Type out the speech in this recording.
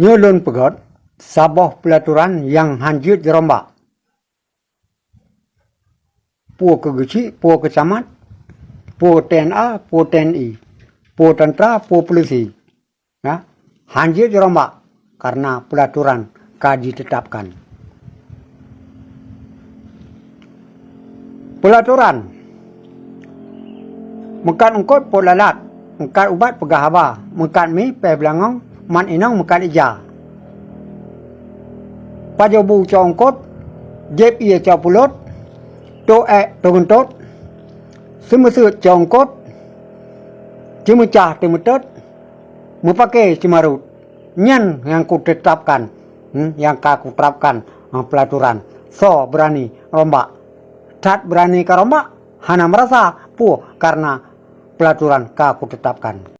Nyulun pegot sabah pelaturan yang hanjut dirombak. Puo kegeci, puo kecamat, puo TNA, puo TNI, puo tentera, puo polisi. Ya, hanjut dirombak karena pelaturan ditetapkan. Pelaturan mekat ungkot po lalat, mekat ubat pegahaba, mekat mi pe belangong, man inong mekat ija. Pajobu cho ungkot, jep ia cho pulot, to to gentot, semusut cho ungkot, cimecah temetot, mupake cimarut. Nyan yang ku tetapkan, yang ku terapkan pelaturan. So berani rombak. Tat berani karombak, hana merasa puh karena pelaturan ku tetapkan.